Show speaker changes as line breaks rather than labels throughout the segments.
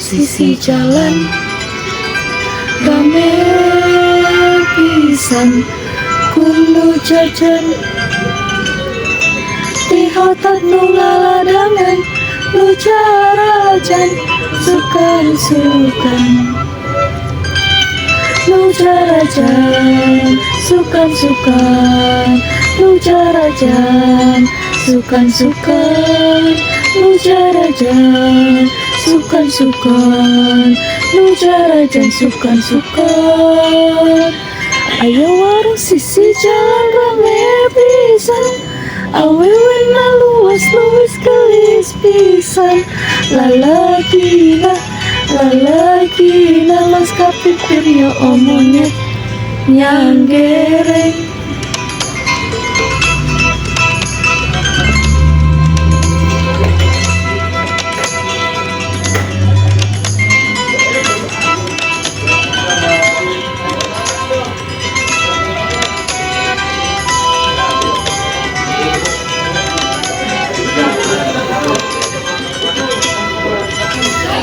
sisi jalan rame pisan kudu jajan di hotel nu laladangan nu jarajan sukan-sukan nu jarajan sukan-sukan nu jarajan sukan-sukan nu jarajan sukan-sukan nu jarajan sukan-sukan. Ayo warung sisi jalan rame pisan awewe na luas-luas gelis pisan lalaki na las kapipir yo omonyet nyanggereng.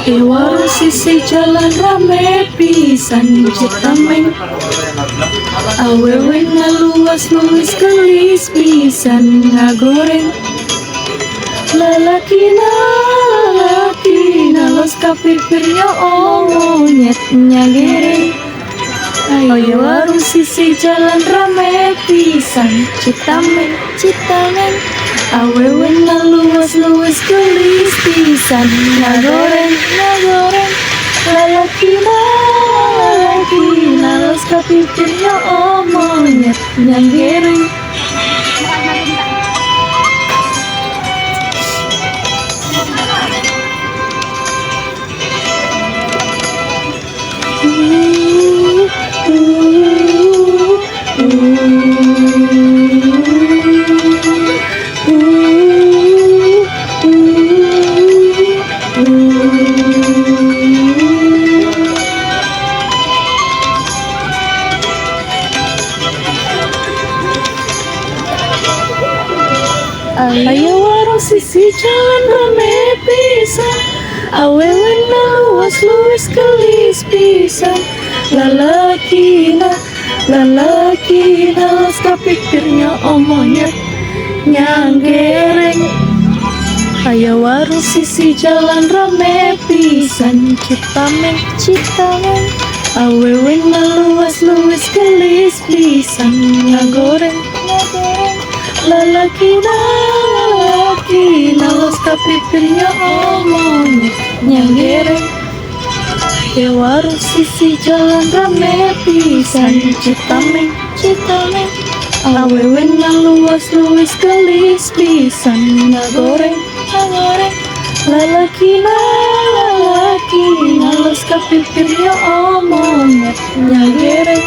Di warung sisi jalan rame pisan citameng awewe na luas-luas gelis pisan ngagoreng lalaki na los kapipirnya omonyet nyagereng. Ayo warung sisi jalan rame pisan citameng awewe na luas-luas gelis pisan ngagoreng lalaki na los kapipirnya omonyet nyanggereng. Ayo warung sisi jalan rame pisan awewe na luas-luas gelis pisan lalaki na los kapipirnya omonyet nyanggereng. Ayo warung sisi jalan rame pisan citameng awewe na luas-luas gelis pisan ngagoreng lalaki na los kapipirnya omonyet nyanggereng. Ya warung sisi jalan rame pisan citameng awewe na luas-luas gelis pisan ngagoreng lalaki na los kapipirnya omonyet nyanggereng.